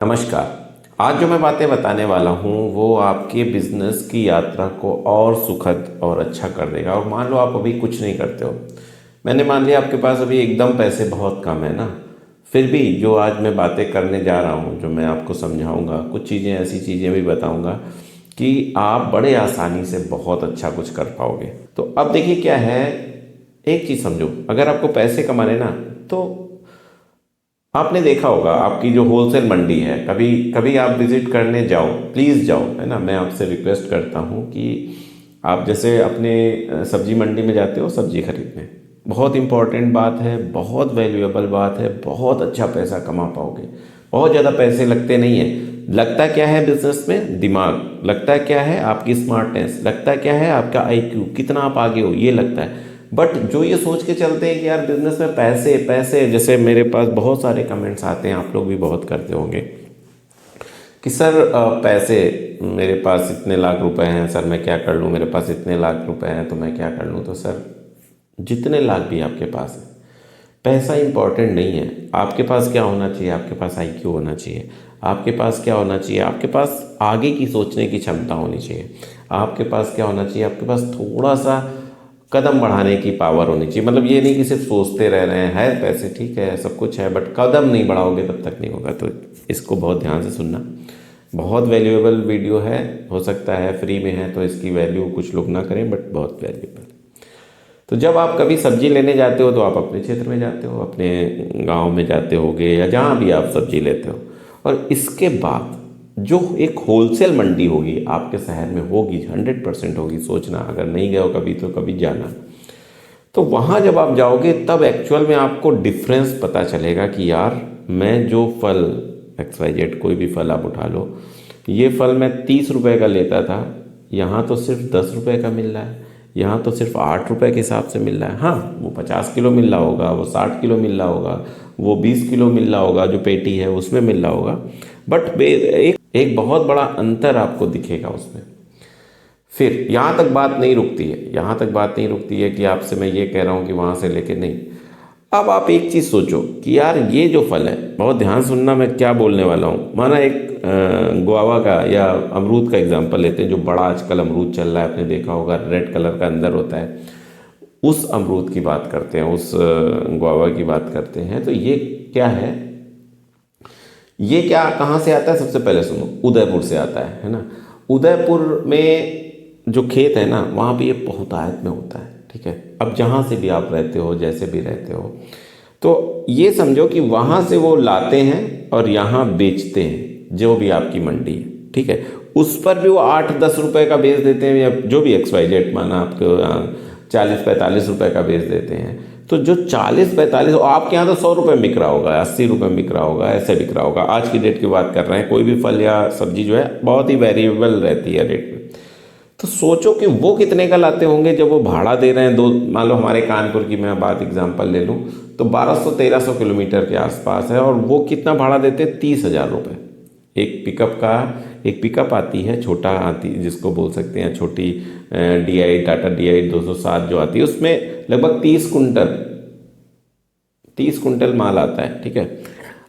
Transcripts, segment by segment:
नमस्कार। आज जो मैं बातें बताने वाला हूँ वो आपके बिजनेस की यात्रा को और सुखद और अच्छा कर देगा। और मान लो आप अभी कुछ नहीं करते हो, मैंने मान लिया आपके पास अभी एकदम पैसे बहुत कम है ना, फिर भी जो आज मैं बातें करने जा रहा हूँ, जो मैं आपको समझाऊंगा, कुछ चीज़ें ऐसी चीज़ें भी बताऊंगा कि आप बड़े आसानी से बहुत अच्छा कुछ कर पाओगे। तो अब देखिए क्या है, एक चीज़ समझो, अगर आपको पैसे कमाने ना, तो आपने देखा होगा आपकी जो होलसेल मंडी है, कभी कभी आप विजिट करने जाओ, प्लीज़ जाओ, है ना। मैं आपसे रिक्वेस्ट करता हूँ कि आप जैसे अपने सब्जी मंडी में जाते हो सब्जी खरीदने, बहुत इंपॉर्टेंट बात है, बहुत वैल्यूएबल बात है, बहुत अच्छा पैसा कमा पाओगे। बहुत ज़्यादा पैसे लगते नहीं है। लगता क्या है बिजनेस में? दिमाग लगता है, क्या है आपकी स्मार्टनेस लगता है, क्या है आपका आईक्यू, कितना आप आगे हो, ये लगता है। बट जो ये सोच के चलते हैं कि यार बिजनेस में पैसे पैसे, जैसे मेरे पास बहुत सारे कमेंट्स आते हैं, आप लोग भी बहुत करते होंगे कि सर पैसे, मेरे पास इतने लाख रुपए हैं सर, मैं क्या कर लूँ, मेरे पास इतने लाख रुपए हैं तो मैं क्या कर लूँ। तो सर, जितने लाख भी आपके पास है, पैसा इंपॉर्टेंट नहीं है। आपके पास क्या होना चाहिए? आपके पास आईक्यू होना चाहिए। आपके पास क्या होना चाहिए? आपके पास आगे की सोचने की क्षमता होनी चाहिए। आपके पास क्या होना चाहिए? आपके पास थोड़ा सा कदम बढ़ाने की पावर होनी चाहिए। मतलब ये नहीं कि सिर्फ सोचते रह रहे हैं, है पैसे ठीक है, सब कुछ है, बट कदम नहीं बढ़ाओगे तब तक नहीं होगा। तो इसको बहुत ध्यान से सुनना। बहुत वैल्यूएबल वीडियो है, हो सकता है फ्री में है तो इसकी वैल्यू कुछ लोग ना करें, बट बहुत वैल्यूएबल। तो जब आप कभी सब्जी लेने जाते हो तो आप अपने क्षेत्र में जाते हो, अपने गांव में जाते होगे या जहाँ भी आप सब्जी लेते हो, और इसके बाद जो एक होलसेल मंडी होगी आपके शहर में, होगी 100% होगी। सोचना, अगर नहीं गए हो कभी तो कभी जाना। तो वहाँ जब आप जाओगे तब एक्चुअल में आपको डिफरेंस पता चलेगा कि यार मैं जो फल XYZ, कोई भी फल आप उठा लो, ये फल मैं 30 रुपए का लेता था, यहाँ तो सिर्फ 10 रुपए का मिल रहा है, यहाँ तो सिर्फ 8 रुपए के हिसाब से मिल रहा है। हाँ, वो 50 किलो मिल रहा होगा, वो 60 किलो मिल रहा होगा, वो 20 किलो मिल रहा होगा, जो पेटी है उसमें मिल रहा होगा, बट एक बहुत बड़ा अंतर आपको दिखेगा उसमें। फिर यहाँ तक बात नहीं रुकती है, यहाँ तक बात नहीं रुकती है कि आपसे मैं ये कह रहा हूँ कि वहाँ से लेके नहीं। अब आप एक चीज़ सोचो कि यार ये जो फल है, बहुत ध्यान सुनना मैं क्या बोलने वाला हूँ। माना एक गुआवा का या अमरूद का एग्जांपल लेते हैं, जो बड़ा आजकल अमरूद चल रहा है, आपने देखा होगा, रेड कलर का अंदर होता है। उस अमरूद की बात करते हैं, उस गुआवा की बात करते हैं। तो ये क्या है, ये क्या कहाँ से आता है? सबसे पहले सुनो, उदयपुर से आता है ना। उदयपुर में जो खेत है ना, वहाँ पे ये बहुतायत में होता है, ठीक है। अब जहाँ से भी आप रहते हो, जैसे भी रहते हो, तो ये समझो कि वहाँ से वो लाते हैं और यहाँ बेचते हैं, जो भी आपकी मंडी है, ठीक है। उस पर भी वो 8-10 रुपए का बेच देते हैं, या जो भी XYZ, माना आपको 40-45 रुपए का बेच देते हैं। तो जो 40-45, आपके यहाँ तो 100 रुपये बिक रहा होगा, 80 रुपये बिक रहा होगा, ऐसे बिक रहा होगा। आज की डेट की बात कर रहे हैं, कोई भी फल या सब्जी जो है बहुत ही वेरिएबल रहती है रेट में। तो सोचो कि वो कितने का लाते होंगे जब वो भाड़ा दे रहे हैं। दो, मान लो हमारे कानपुर की मैं बात एग्जांपल ले लूँ, तो 1200-1300 किलोमीटर के आसपास है, और वो कितना भाड़ा देते हैं? 30,000 रुपये। एक पिकअप का, एक पिकअप आती है, छोटा आती, जिसको बोल सकते हैं छोटी DI, टाटा DI 207 जो आती है, उसमें लगभग 30 कुंटल माल आता है, ठीक है।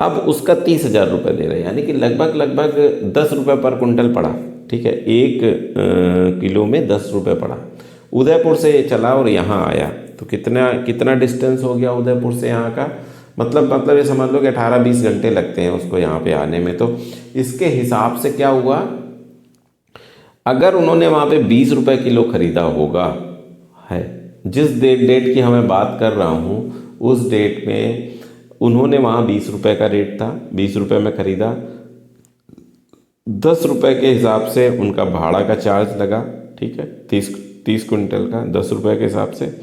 अब उसका 30,000 रुपये दे रहे हैं, यानी कि लगभग लगभग 10 रुपये पर कुंटल पड़ा, ठीक है। 1 किलो में 10 रुपये पड़ा। उदयपुर से चला और यहाँ आया, तो कितना कितना डिस्टेंस हो गया उदयपुर से यहाँ का? मतलब ये समझ लो कि 18-20 घंटे लगते हैं उसको यहाँ पे आने में। तो इसके हिसाब से क्या हुआ, अगर उन्होंने वहाँ पे 20 रुपये किलो खरीदा होगा, है, जिस डेट की हमें बात कर रहा हूँ, उस डेट में उन्होंने वहाँ 20 रुपये का रेट था, 20 रुपये में खरीदा, 10 रुपये के हिसाब से उनका भाड़ा का चार्ज लगा, ठीक है। 30 कुंटल का 10 रुपये के हिसाब से,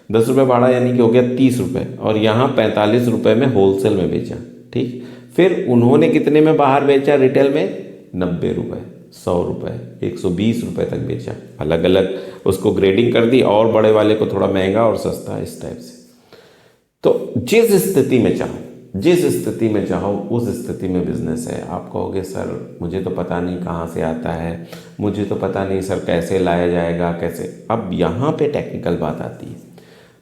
10 रुपये भाड़ा, यानी कि हो गया 30 रुपये, और यहाँ 45 रुपये में होलसेल में बेचा, ठीक। फिर उन्होंने कितने में बाहर बेचा? रिटेल में 90 रुपये, 100 रुपये, 120 रुपये तक बेचा। अलग अलग उसको ग्रेडिंग कर दी, और बड़े वाले को थोड़ा महंगा और सस्ता, इस टाइप से। तो जिस स्थिति में चाहो, जिस स्थिति में चाहो उस स्थिति में बिजनेस है। आप कहोगे सर मुझे तो पता नहीं कहाँ से आता है, मुझे तो पता नहीं सर कैसे लाया जाएगा, कैसे। अब यहाँ पे टेक्निकल बात आती है।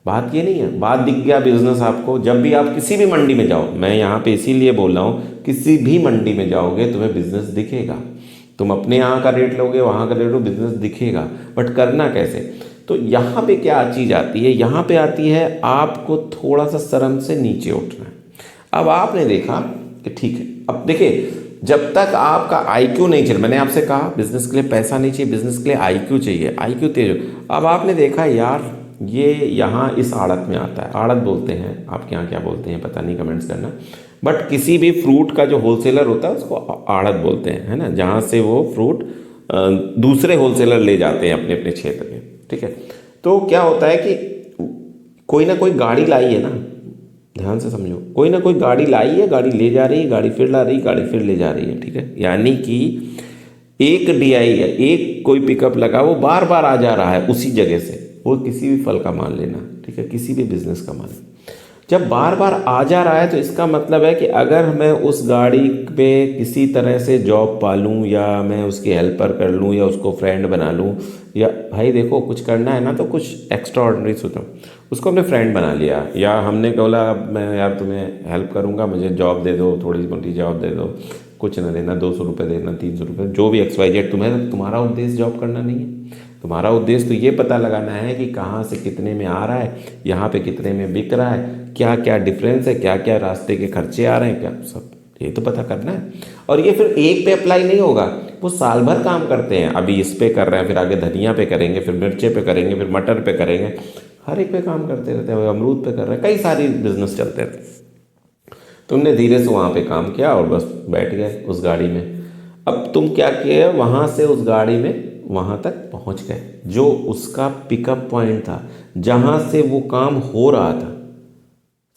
बात ये नहीं है, बात दिख गया बिजनेस आपको। जब भी आप किसी भी मंडी में जाओ, मैं यहाँ पे इसीलिए बोल रहा हूँ, किसी भी मंडी में जाओगे तुम्हें बिजनेस दिखेगा। तुम अपने यहाँ का रेट लोगे, वहाँ का रेट लो, बिजनेस दिखेगा। बट करना कैसे? तो यहाँ पे क्या चीज़ आती है, यहाँ पे आती है आपको थोड़ा सा शर्म से नीचे उठना है। अब आपने देखा कि ठीक है, अब देखिए, जब तक आपका आईक्यू नहीं चल, मैंने आपसे कहा बिजनेस के लिए पैसा नहीं चाहिए, बिजनेस के लिए आईक्यू चाहिए, आईक्यू तेज हो। अब आपने देखा यार ये यहाँ इस आड़त में आता है, आड़त बोलते हैं, आपके यहाँ क्या बोलते हैं पता नहीं, कमेंट्स करना। बट किसी भी फ्रूट का जो होलसेलर होता है उसको आड़त बोलते हैं, है ना, जहाँ से वो फ्रूट दूसरे होलसेलर ले जाते हैं अपने अपने क्षेत्र में। ठीक है, तो क्या होता है कि कोई ना कोई गाड़ी लाई है ना, ध्यान से समझो, कोई ना कोई गाड़ी लाई है, गाड़ी ले जा रही है, गाड़ी फिर ला रही है, गाड़ी फिर ले जा रही है। ठीक है, यानी कि एक डीआई है, एक कोई पिकअप लगा, वो बार बार आ जा रहा है उसी जगह से। वो किसी भी फल का माल लेना, ठीक है, किसी भी बिजनेस का माल, जब बार बार आ जा रहा है तो इसका मतलब है कि अगर मैं उस गाड़ी पे किसी तरह से जॉब पालूँ, या मैं उसकी हेल्पर कर लूँ, या उसको फ्रेंड बना लूँ, या भाई देखो कुछ करना है ना तो कुछ एक्स्ट्रा ऑर्डिनरी सोचो, उसको हमने फ्रेंड बना लिया, या हमने बोला मैं यार तुम्हें हेल्प करूँगा, मुझे जॉब दे दो, थोड़ी मोटी जॉब दे दो, कुछ ना देना, 200 रुपये देना, 300 रुपये, जो भी XYZ। तुम्हारा उद्देश्य जॉब करना नहीं है, तुम्हारा उद्देश्य तो ये पता लगाना है कि कहाँ से कितने में आ रहा है, यहाँ पे कितने में बिक रहा है, क्या क्या डिफरेंस है, क्या क्या रास्ते के खर्चे आ रहे हैं, क्या सब ये तो पता करना है। और ये फिर एक पे अप्लाई नहीं होगा, वो साल भर काम करते हैं। अभी इस पे कर रहे हैं, फिर आगे धनिया पे करेंगे, फिर मिर्चे पे करेंगे, फिर मटर पे करेंगे, हर एक पे काम करते रहते हैं। अमरूद पे कर रहे हैं, कई सारी बिजनेस चलते रहते हैं। तुमने धीरे से वहाँ पे काम किया और बस बैठ गए उस गाड़ी में। अब तुम क्या किए, वहाँ से उस गाड़ी में वहाँ तक पहुँच गए, जो उसका पिकअप पॉइंट था, जहाँ से वो काम हो रहा था।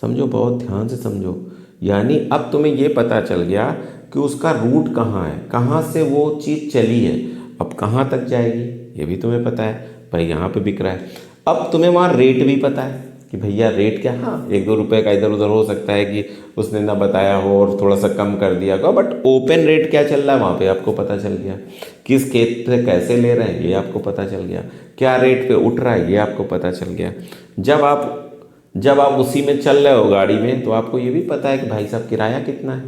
समझो, बहुत ध्यान से समझो। यानी अब तुम्हें ये पता चल गया कि उसका रूट कहाँ है, कहाँ से वो चीज़ चली है, अब कहाँ तक जाएगी ये भी तुम्हें पता है, भाई यहाँ पे बिक रहा है। अब तुम्हें वहाँ रेट भी पता है कि भैया रेट क्या, हाँ 1-2 रुपए का इधर उधर हो सकता है कि उसने ना बताया हो और थोड़ा सा कम कर दिया हो, बट ओपन रेट क्या चल रहा है वहाँ पे आपको पता चल गया। किस खेत से कैसे ले रहे हैं ये आपको पता चल गया, क्या रेट पे उठ रहा है ये आपको पता चल गया। जब आप उसी में चल रहे हो गाड़ी में, तो आपको ये भी पता है कि भाई साहब किराया कितना है।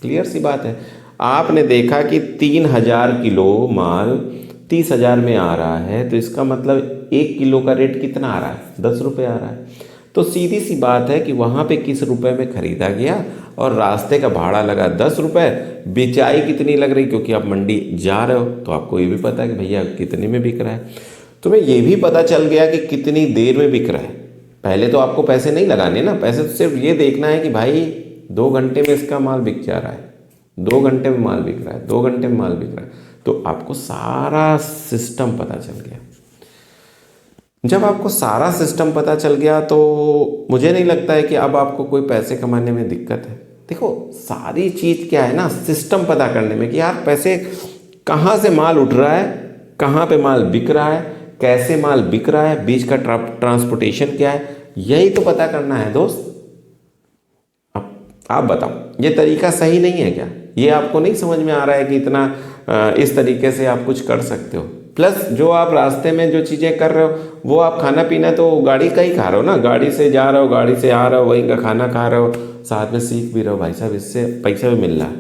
क्लियर सी बात है। आपने देखा कि 3000 किलो माल 30,000 में आ रहा है, तो इसका मतलब 1 किलो का रेट कितना आ रहा है, 10 रुपये आ रहा है। तो सीधी सी बात है कि वहाँ पे किस रुपए में ख़रीदा गया, और रास्ते का भाड़ा लगा 10 रुपये, बिचाई कितनी लग रही, क्योंकि आप मंडी जा रहे हो तो आपको ये भी पता है कि भैया कितने में बिक रहा है। तुम्हें ये भी पता चल गया कि कितनी देर में बिक रहा है। पहले तो आपको पैसे नहीं लगाने ना, पैसे तो सिर्फ ये देखना है कि भाई 2 घंटे में इसका माल बिक जा रहा है, 2 घंटे में माल बिक रहा है, 2 घंटे में माल बिक रहा है, तो आपको सारा सिस्टम पता चल गया। जब आपको सारा सिस्टम पता चल गया तो मुझे नहीं लगता है कि अब आपको कोई पैसे कमाने में दिक्कत है। देखो सारी चीज़ क्या है ना, सिस्टम पता करने में कि यार पैसे कहाँ से माल उठ रहा है, कहाँ पे माल बिक रहा है, कैसे माल बिक रहा है, बीच का ट्रांसपोर्टेशन क्या है, यही तो पता करना है दोस्त। अब आप बताओ, ये तरीका सही नहीं है क्या? ये आपको नहीं समझ में आ रहा है कि इतना इस तरीके से आप कुछ कर सकते हो? प्लस जो आप रास्ते में जो चीज़ें कर रहे हो, वो आप खाना पीना तो गाड़ी का ही खा रहे हो ना, गाड़ी से जा रहे हो, गाड़ी से आ रहे हो, वहीं का खाना खा रहे हो, साथ में सीख भी रहे हो। भाई साहब इससे पैसा भी मिल रहा है,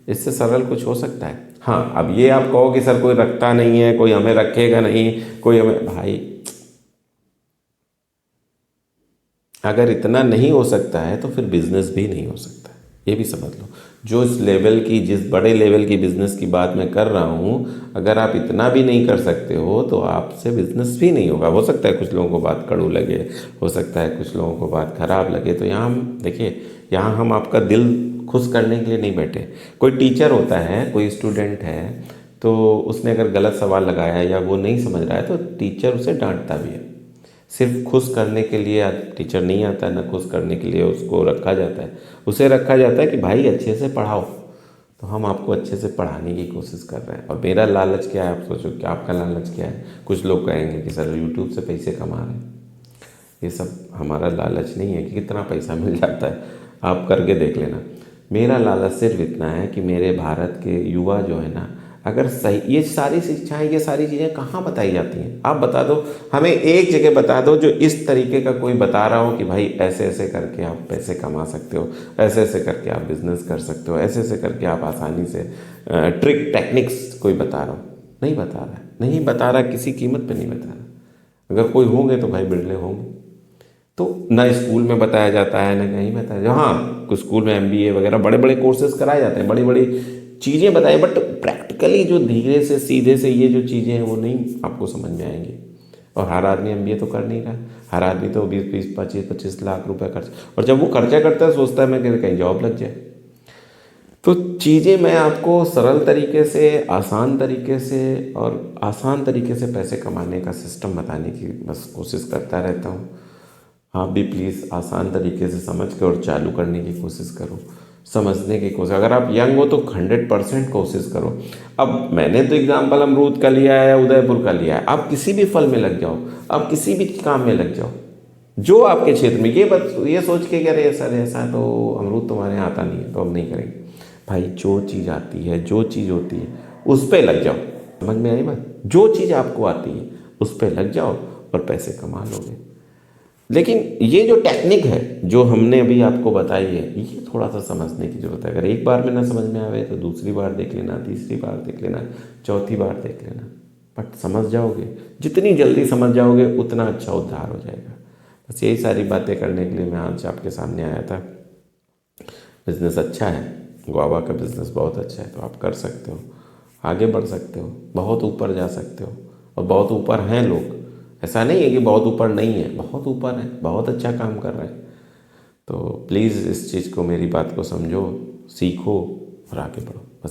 इससे सरल कुछ हो सकता है? हाँ, अब ये आप कहो कि सर कोई रखता नहीं है, कोई हमें रखेगा नहीं, कोई हमें, भाई अगर इतना नहीं हो सकता है तो फिर बिजनेस भी नहीं हो सकता है, ये भी समझ लो। जो इस लेवल की, जिस बड़े लेवल की बिजनेस की बात मैं कर रहा हूँ, अगर आप इतना भी नहीं कर सकते हो तो आपसे बिजनेस भी नहीं होगा। हो सकता है कुछ लोगों को बात कड़ू लगे, हो सकता है कुछ लोगों को बात खराब लगे, तो यहाँ हम देखिए, यहाँ हम आपका दिल खुश करने के लिए नहीं बैठे। कोई टीचर होता है, कोई स्टूडेंट है, तो उसने अगर गलत सवाल लगाया या वो नहीं समझ रहा है तो टीचर उसे डांटता भी है। सिर्फ खुश करने के लिए टीचर नहीं आता है, ना खुश करने के लिए उसको रखा जाता है। उसे रखा जाता है कि भाई अच्छे से पढ़ाओ, तो हम आपको अच्छे से पढ़ाने की कोशिश कर रहे हैं। और मेरा लालच क्या है, आप सोचो कि आपका लालच क्या है? कुछ लोग कहेंगे कि सर यूट्यूब से पैसे कमा रहे हैं। ये सब हमारा लालच नहीं है कि कितना पैसा मिल जाता है, आप करके देख लेना। मेरा लालच सिर्फ इतना है कि मेरे भारत के युवा जो है ना, अगर सही, ये सारी शिक्षाएं, ये सारी चीज़ें कहाँ बताई जाती हैं? आप बता दो हमें, एक जगह बता दो जो इस तरीके का कोई बता रहा हो कि भाई ऐसे ऐसे करके आप पैसे कमा सकते हो, ऐसे ऐसे करके आप बिजनेस कर सकते हो, ऐसे ऐसे करके आप आसानी से ट्रिक टेक्निक्स कोई बता रहा हो? नहीं बता रहा है, नहीं बता रहा, किसी कीमत पे नहीं बता रहा। अगर कोई होंगे तो भाई बिरले होंगे। तो ना स्कूल में बताया जाता है, ना कहीं बताया जाता। हाँ, कुछ स्कूल में एमबीए वगैरह बड़े बड़े कोर्सेज कराए जाते हैं, बड़ी बड़ी चीज़ें बताए, बट प्रैक्टिकली जो धीरे से सीधे से ये जो चीज़ें हैं वो नहीं आपको समझ में आएंगी। और हर आदमी एमबीए तो कर नहीं रहा, हर आदमी तो 20-20, 25-25 लाख रुपए खर्च, और जब वो खर्चा करता है सोचता है मैं कि कहीं जॉब लग जाए। तो चीज़ें मैं आपको सरल तरीके से, आसान तरीके से और आसान तरीके से पैसे कमाने का सिस्टम बताने की बस कोशिश करता रहता हूँ। आप भी प्लीज़ आसान तरीके से समझ के और चालू करने की कोशिश करो, समझने की कोशिश। अगर आप यंग हो तो 100% कोशिश करो। अब मैंने तो एग्जाम्पल अमरूद का लिया है, उदयपुर का लिया है, आप किसी भी फल में लग जाओ, आप किसी भी काम में लग जाओ जो आपके क्षेत्र में, ये सोच के कि अरे सर ऐसा है तो अमरूद तुम्हारे यहाँ आता नहीं है तो हम नहीं करेंगे। भाई जो चीज़ आती है, जो चीज़ होती है उस पर लग जाओ। समझ में आई बात? जो चीज़ आपको आती है उस पर लग जाओ और पैसे कमा लोगे। लेकिन ये जो टेक्निक है जो हमने अभी आपको बताई है, ये थोड़ा सा समझने की जरूरत है। अगर एक बार में ना समझ में आवे तो दूसरी बार देख लेना, तीसरी बार देख लेना, चौथी बार देख लेना, बट समझ जाओगे। जितनी जल्दी समझ जाओगे उतना अच्छा उद्धार हो जाएगा। बस यही सारी बातें करने के लिए मैं आज आपके सामने आया था। बिज़नेस अच्छा है, गुआवा का बिज़नेस बहुत अच्छा है, तो आप कर सकते हो, आगे बढ़ सकते हो, बहुत ऊपर जा सकते हो। और बहुत ऊपर हैं लोग, ऐसा नहीं है कि बहुत ऊपर नहीं है, बहुत ऊपर है, बहुत अच्छा काम कर रहे हैं। तो प्लीज़ इस चीज़ को, मेरी बात को समझो, सीखो और आगे बढ़ो। बस